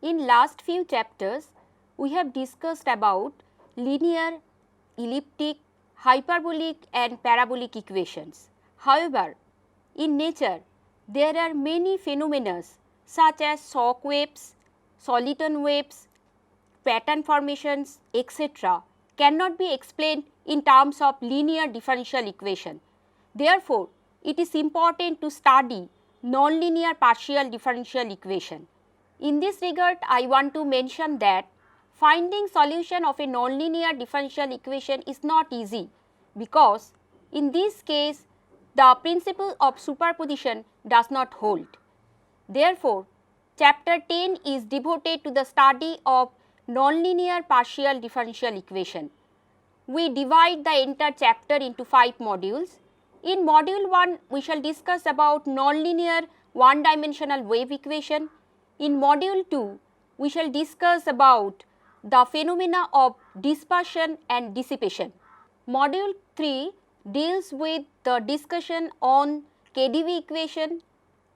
In last few chapters, we have discussed about linear, elliptic, hyperbolic and parabolic equations. However, in nature, there are many phenomena such as shock waves, soliton waves, pattern formations, etc. cannot be explained in terms of linear differential equation. Therefore, it is important to study nonlinear partial differential equation. In this regard, I want to mention that finding solution of a nonlinear differential equation is not easy, because in this case the principle of superposition does not hold. Therefore, chapter 10 is devoted to the study of nonlinear partial differential equation. We divide the entire chapter into 5 modules. In module 1, we shall discuss about nonlinear one-dimensional wave equation. In module 2, we shall discuss about the phenomena of dispersion and dissipation. Module 3 deals with the discussion on KdV equation,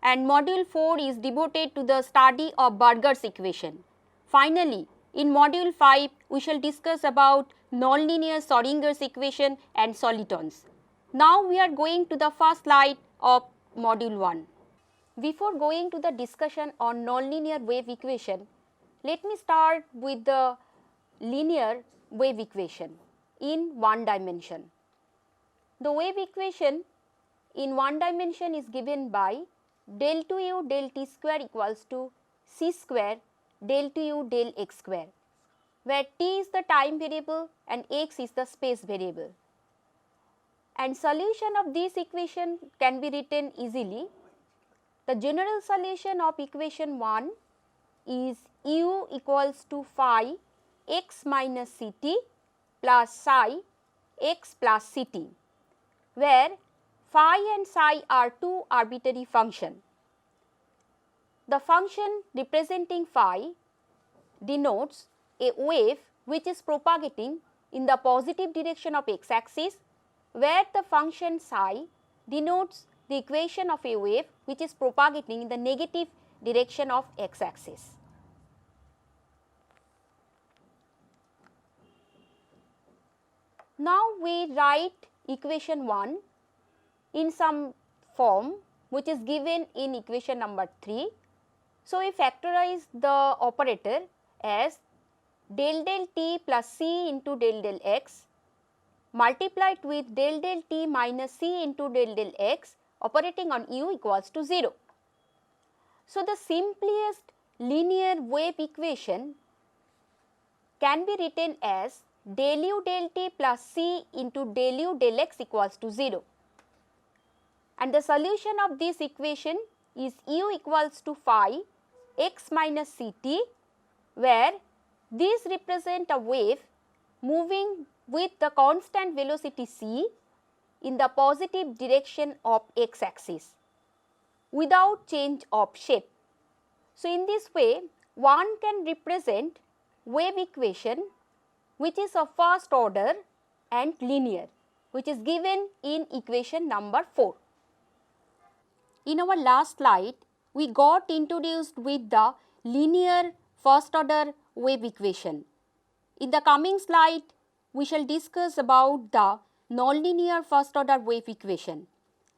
and module 4 is devoted to the study of Burger's equation. Finally, in module 5, we shall discuss about nonlinear Schrodinger's equation and solitons. Now, we are going to the first slide of module 1. Before going to the discussion on nonlinear wave equation, let me start with the linear wave equation in one dimension. The wave equation in one dimension is given by del 2u del t square equals to c square del 2u del x square, where t is the time variable and x is the space variable. And solution of this equation can be written easily. The general solution of equation 1 is u equals to phi x minus ct plus psi x plus ct, where phi and psi are two arbitrary functions. The function representing phi denotes a wave which is propagating in the positive direction of x axis, where the function psi denotes the equation of a wave which is propagating in the negative direction of x axis. Now, we write equation 1 in some form which is given in equation number 3. So, we factorize the operator as del del t plus c into del del x multiplied with del del t minus c into del del x operating on u equals to 0. So, the simplest linear wave equation can be written as del u del t plus c into del u del x equals to 0. And the solution of this equation is u equals to phi x minus ct, where this represents a wave moving with the constant velocity c in the positive direction of x axis without change of shape. So, in this way one can represent wave equation which is of first order and linear, which is given in equation number 4. In our last slide, we got introduced with the linear first order wave equation. In the coming slide, we shall discuss about the nonlinear first order wave equation,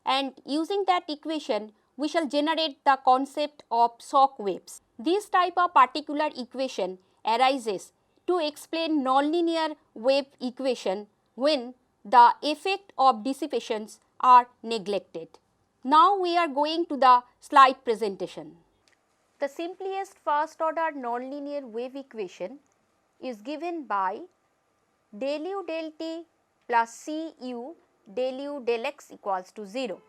and using that equation we shall generate the concept of shock waves. This type of particular equation arises to explain nonlinear wave equation when the effect of dissipations are neglected. Now, we are going to the slide presentation. The simplest first order nonlinear wave equation is given by del u del t plus c u del u del x equals to 0.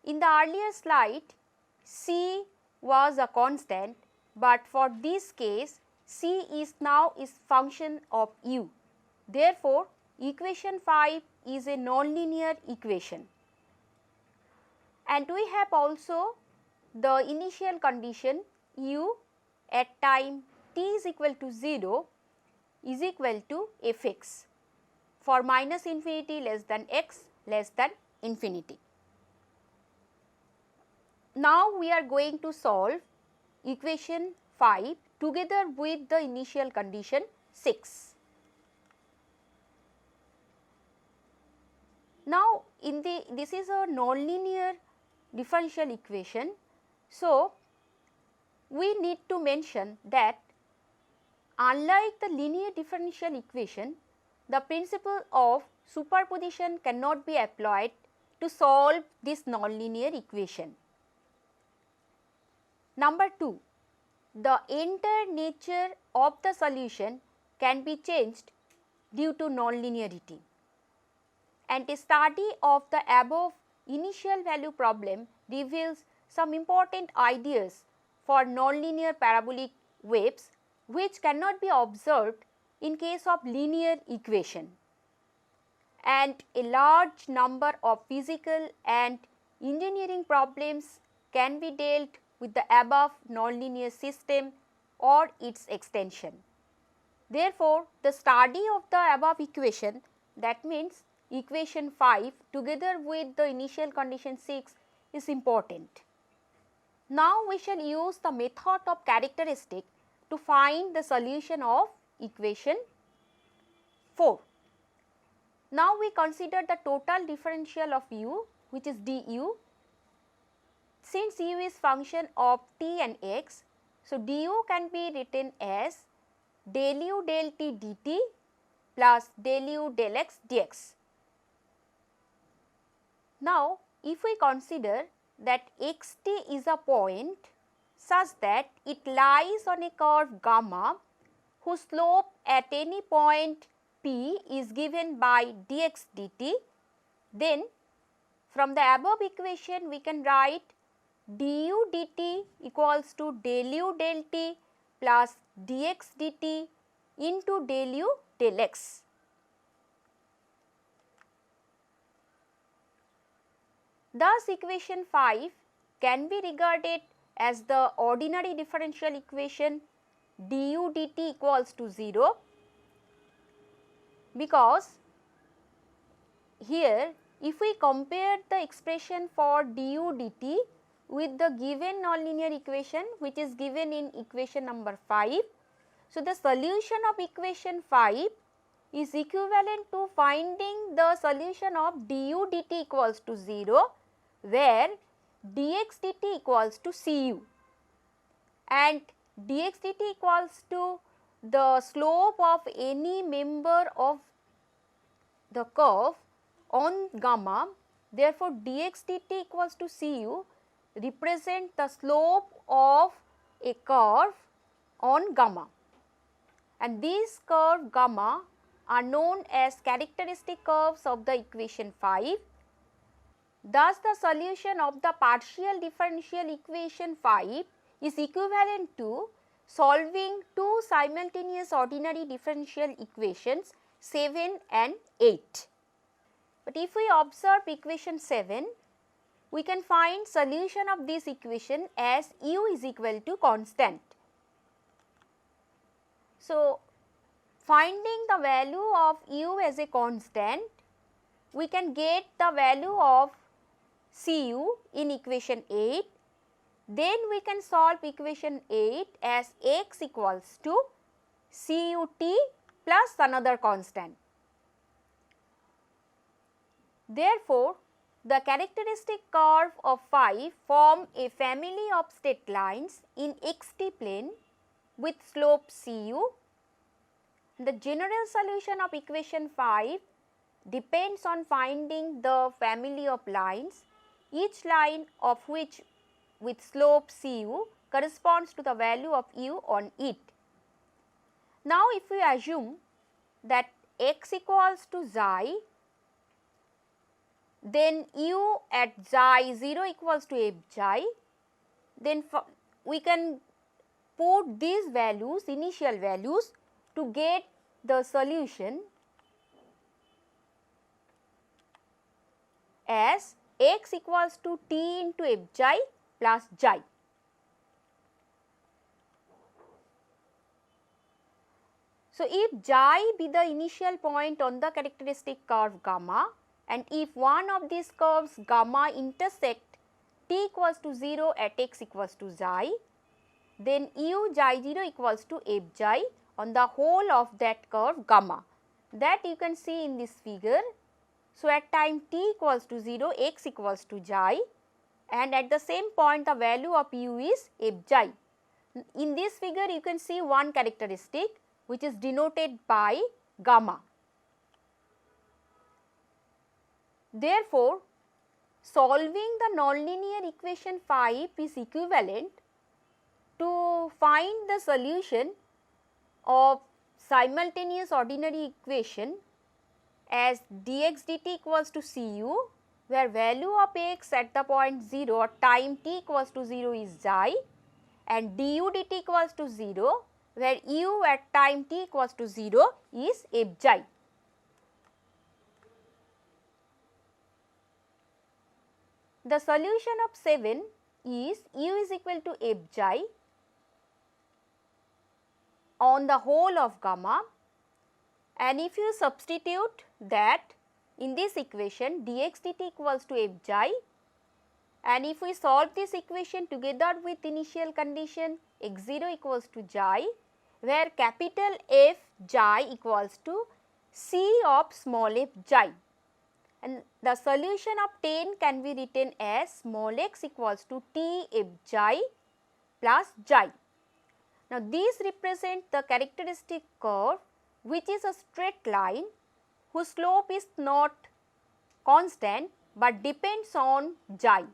In the earlier slide, c was a constant, but for this case c is now function of u. Therefore, equation 5 is a nonlinear equation. And we have also the initial condition u at time t is equal to 0 is equal to fx for minus infinity less than x less than infinity. Now, we are going to solve equation 5 together with the initial condition 6. Now, this is a nonlinear differential equation. So, we need to mention that unlike the linear differential equation, the principle of superposition cannot be applied to solve this nonlinear equation. Number 2, the entire nature of the solution can be changed due to nonlinearity, and a study of the above initial value problem reveals some important ideas for nonlinear parabolic waves which cannot be observed in case of linear equation, and a large number of physical and engineering problems can be dealt with the above nonlinear system or its extension. Therefore, the study of the above equation, that means equation 5 together with the initial condition 6, is important. Now, we shall use the method of characteristic to find the solution of equation 4. Now, we consider the total differential of u, which is du. Since u is function of t and x, so du can be written as del u del t dt plus del u del x dx. Now, if we consider that xt is a point such that it lies on a curve gamma whose slope at any point p is given by dx dt, then from the above equation we can write du dt equals to del u del t plus dx dt into del u del x. Thus, equation 5 can be regarded as the ordinary differential equation du dt equals to 0, because here if we compare the expression for du dt with the given nonlinear equation which is given in equation number 5, so the solution of equation 5 is equivalent to finding the solution of du dt equals to 0, where dx dt equals to cu and dx dt equals to the slope of any member of the curve on gamma. Therefore, dx dt equals to cu represent the slope of a curve on gamma, and these curve gamma are known as characteristic curves of the equation 5. Thus, the solution of the partial differential equation 5 is equivalent to solving two simultaneous ordinary differential equations 7 and 8. But if we observe equation 7, we can find solution of this equation as u is equal to constant. So, finding the value of u as a constant, we can get the value of cu in equation 8. Then we can solve equation 8 as x equals to cut plus another constant. Therefore, the characteristic curve of 5 form a family of straight lines in xt plane with slope cu. The general solution of equation 5 depends on finding the family of lines, each line of which with slope cu corresponds to the value of u on it. Now, if we assume that x equals to xi, then u at xi 0 equals to f xi, then we can put these values, initial values, to get the solution as x equals to t into f xi plus xi. So, if xi be the initial point on the characteristic curve gamma, and if one of these curves gamma intersect t equals to 0 at x equals to xi, then u xi 0 equals to f xi on the whole of that curve gamma, that you can see in this figure. So, at time t equals to 0, x equals to xi, and at the same point the value of u is f xi. In this figure you can see one characteristic which is denoted by gamma. Therefore, solving the nonlinear equation 5 is equivalent to find the solution of simultaneous ordinary equation as dx dt equals to cu, where value of x at the point 0 or time t equals to 0 is xi, and du dt equals to 0, where u at time t equals to 0 is f xi. The solution of 7 is u is equal to f xi on the whole of gamma, and if you substitute that in this equation dx dt equals to f xi, and if we solve this equation together with initial condition x 0 equals to xi, where capital F xi equals to c of small f xi, and the solution of 10 can be written as small x equals to t f xi plus xi. Now, these represent the characteristic curve which is a straight line whose slope is not constant but depends on xi,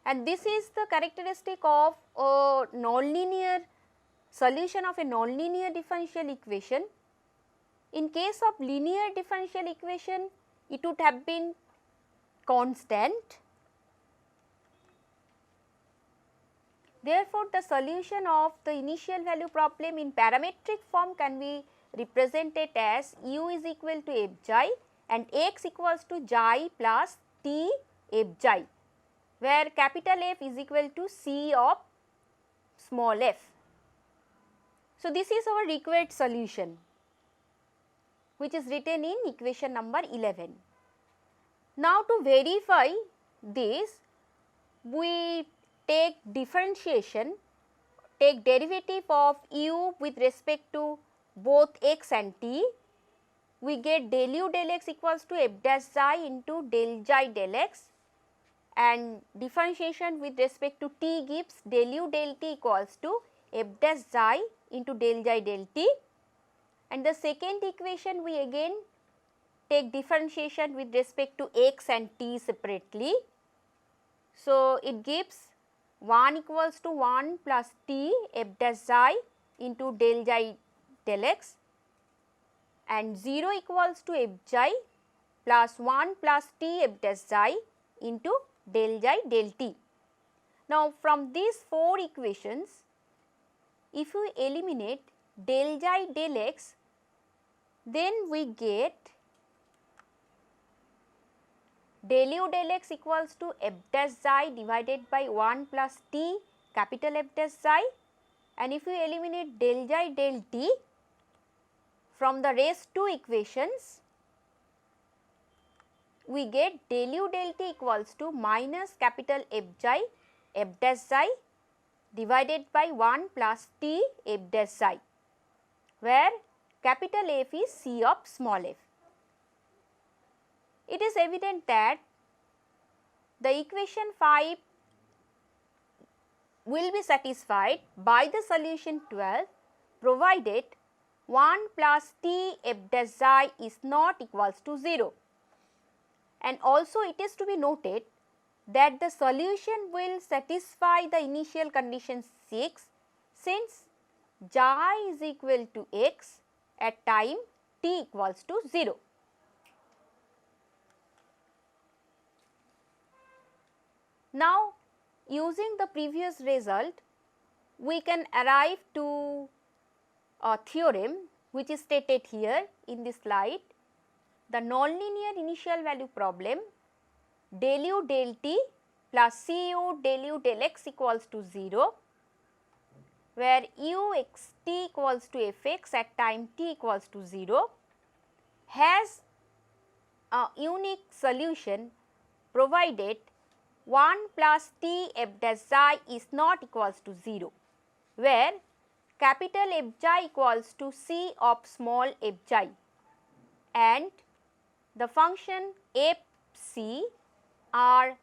and this is the characteristic of a nonlinear solution of a nonlinear differential equation. In case of linear differential equation, it would have been constant. Therefore, the solution of the initial value problem in parametric form can be represented as u is equal to f xi and x equals to xi plus t f xi, where capital F is equal to c of small f. So, this is our required solution which is written in equation number 11. Now, to verify this, we take differentiation, take derivative of u with respect to both x and t, we get del u del x equals to f dash xi into del xi del x, and differentiation with respect to t gives del u del t equals to f dash xi into del xi del t, and the second equation we again take differentiation with respect to x and t separately. So, it gives 1 equals to 1 plus t f dash xi into del xi del x, and 0 equals to f xi plus 1 plus t f dash xi into del xi del t. Now, from these 4 equations, if we eliminate del xi del x, then we get del u del x equals to f dash xi divided by 1 plus t capital F dash xi, and if we eliminate del xi del t from the rest 2 equations, we get del u del t equals to minus capital F xi f dash xi divided by 1 plus t f dash xi, where capital F is c of small f. It is evident that the equation 5 will be satisfied by the solution 12 provided 1 plus t f dash xi is not equals to 0. And also it is to be noted that the solution will satisfy the initial condition 6 since xi is equal to x at time t equals to 0. Now, using the previous result, we can arrive to a theorem which is stated here in this slide. The nonlinear initial value problem, del u del t plus cu del u del x equals to 0, where u x t equals to f x at time t equals to 0, has a unique solution provided 1 plus t f dash xi is not equals to 0. where capital Fji equals to C of small fji and the function fc are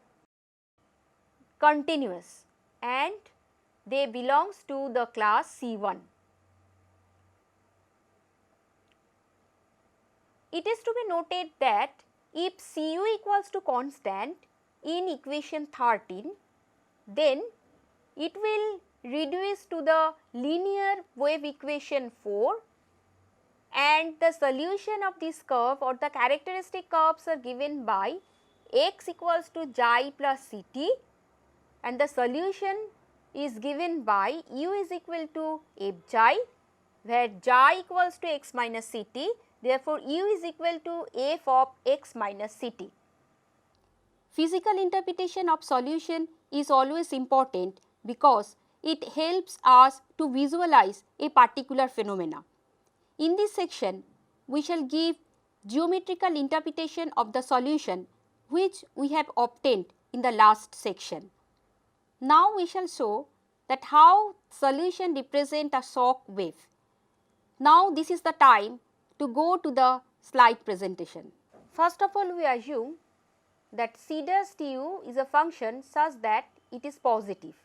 continuous and they belongs to the class C1. It is to be noted that if Cu equals to constant in equation 13, then it will reduce to the linear wave equation 4 and the solution of this curve or the characteristic curves are given by x equals to xi plus ct and the solution is given by u is equal to fji where xi equals to x minus ct, therefore u is equal to f of x minus ct. Physical interpretation of solution is always important because it helps us to visualize a particular phenomena. In this section, we shall give geometrical interpretation of the solution which we have obtained in the last section. Now we shall show that how solution represent a shock wave. Now this is the time to go to the slide presentation. First of all, we assume that c dash tu is a function such that it is positive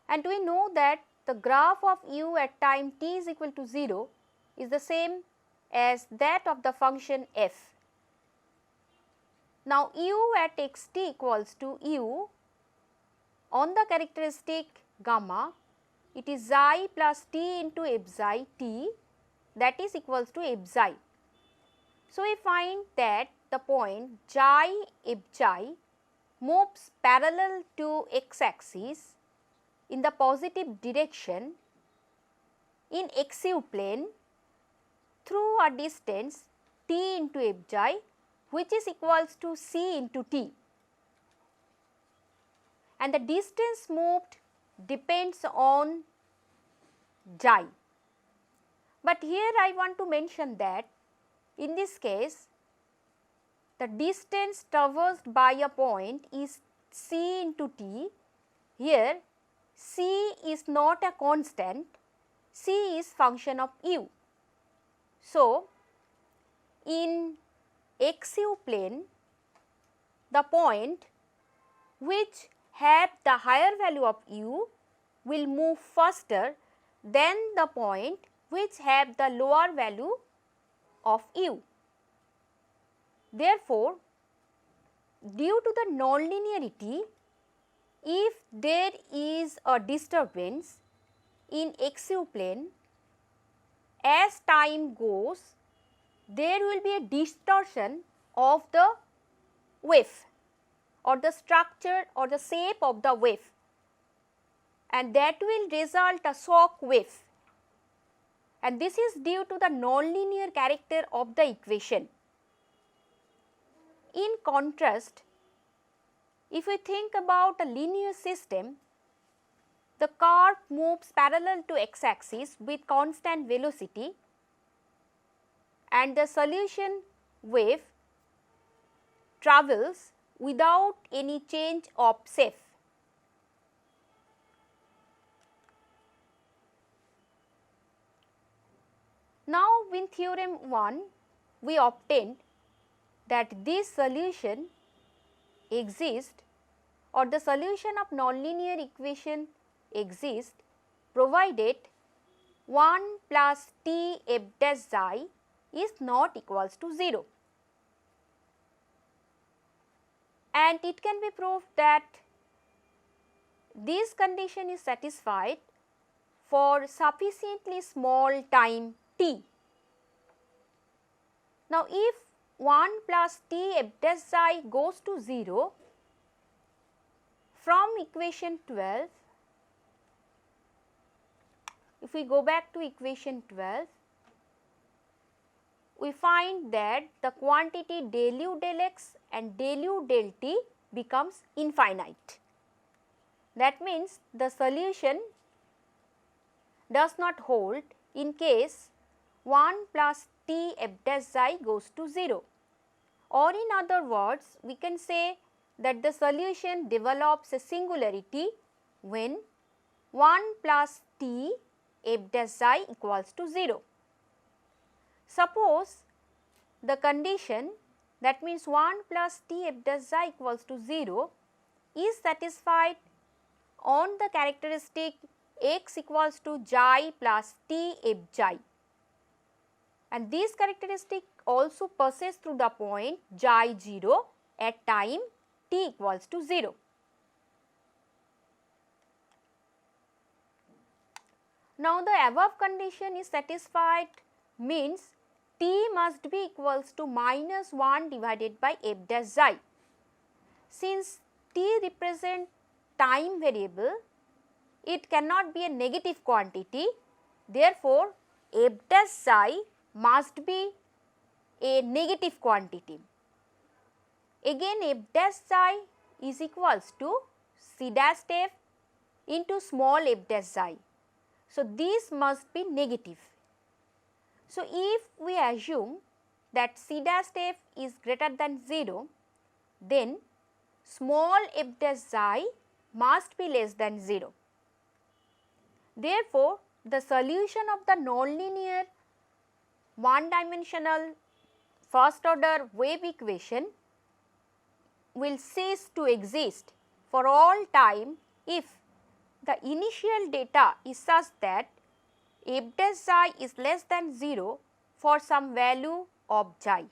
and we know that the graph of u at time t is equal to 0 is the same as that of the function f. Now u at xt equals to u on the characteristic gamma, it is xi plus t into f xi t, that is equals to f xi. So we find that the point xi f xi moves parallel to x axis in the positive direction in XU plane through a distance t into f xi which is equals to c into t, and the distance moved depends on xi. But here I want to mention that in this case the distance traversed by a point is c into t. Here c is not a constant, c is function of u. So in XU plane the point which have the higher value of u will move faster than the point which have the lower value of u. Therefore, due to the nonlinearity, if there is a disturbance in XU plane, as time goes, there will be a distortion of the wave or the structure or the shape of the wave, and that will result a shock wave, and this is due to the nonlinear character of the equation. In contrast, if we think about a linear system, the curve moves parallel to x axis with constant velocity and the solution wave travels without any change of shape. Now in theorem 1 we obtained that this solution exists or the solution of nonlinear equation exists provided 1 plus t f dash xi is not equals to 0. And it can be proved that this condition is satisfied for sufficiently small time t. Now if 1 plus t f dash xi goes to 0, from equation 12, if we go back to equation 12, we find that the quantity del u del x and del u del t becomes infinite. That means the solution does not hold in case 1 plus t f dash xi goes to 0, or in other words we can say that the solution develops a singularity when 1 plus t f dash xi equals to 0. Suppose the condition, that means 1 plus t f dash xi equals to 0 is satisfied on the characteristic x equals to xi plus t f xi, and this characteristic also passes through the point xi 0 at time t equals to 0. Now, the above condition is satisfied means t must be equals to minus 1 divided by f dash xi. Since t represents time variable, it cannot be a negative quantity. Therefore, f dash xi must be a negative quantity. Again, f dash xi is equals to c dash f into small f dash xi. So, this must be negative. So, if we assume that c dash f is greater than 0, then small f dash xi must be less than 0. Therefore, the solution of the nonlinear one dimensional first order wave equation will cease to exist for all time if the initial data is such that f dash xi is less than 0 for some value of xi.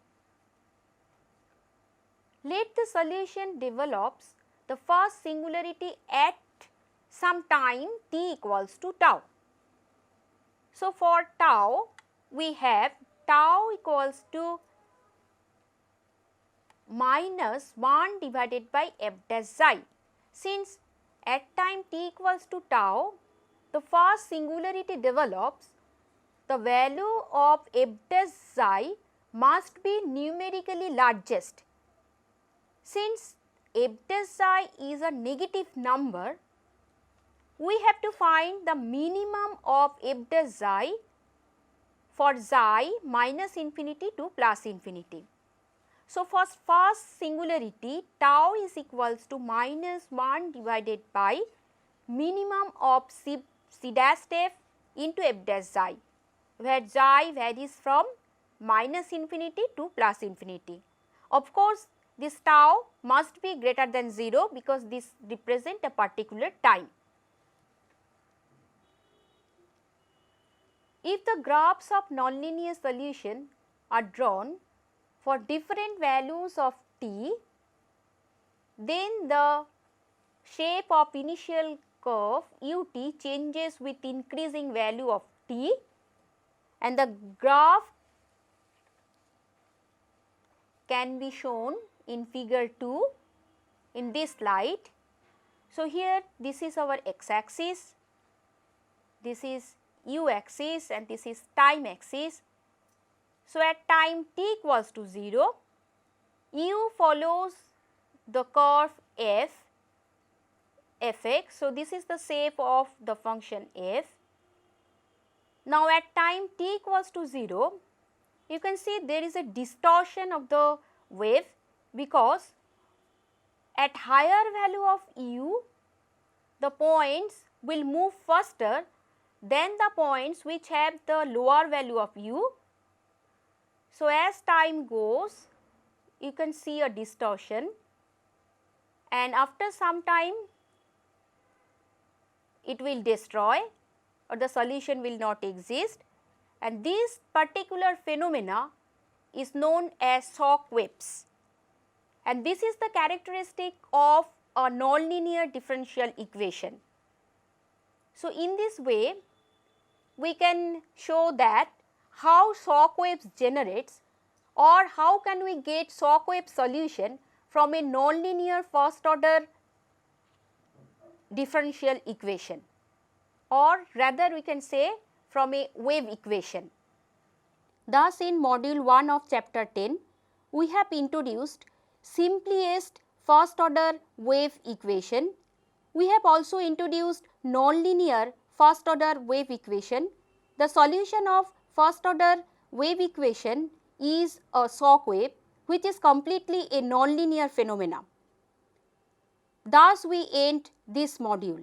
Let the solution develops the first singularity at some time t equals to tau. So, for tau we have tau equals to minus 1 divided by f dash xi. Since at time t equals to tau, the first singularity develops, the value of f dash xi must be numerically largest. Since f dash xi is a negative number, we have to find the minimum of f dash xi for xi minus infinity to plus infinity. So, for first singularity tau is equals to minus 1 divided by minimum of c dash f into f dash xi, where xi varies from minus infinity to plus infinity. Of course, this tau must be greater than 0 because this represents a particular time. If the graphs of nonlinear solution are drawn for different values of t, then the shape of initial curve ut changes with increasing value of t, and the graph can be shown in figure 2 in this slide. So, here this is our x axis, this is u axis and this is time axis. So, at time t equals to 0, u follows the curve fx. So, this is the shape of the function f. Now, at time t equals to 0, you can see there is a distortion of the wave because at higher value of u, the points will move faster than the points which have the lower value of u. So, as time goes, you can see a distortion, and after some time it will destroy or the solution will not exist, and this particular phenomena is known as shock waves, and this is the characteristic of a nonlinear differential equation. So, in this way we can show that how shock waves generates or how can we get shock wave solution from a nonlinear first order differential equation, or rather we can say from a wave equation. Thus, in module 1 of chapter 10, we have introduced simplest first order wave equation. We have also introduced nonlinear first order wave equation. The solution of first order wave equation is a shock wave which is completely a nonlinear phenomena. Thus, we end this module.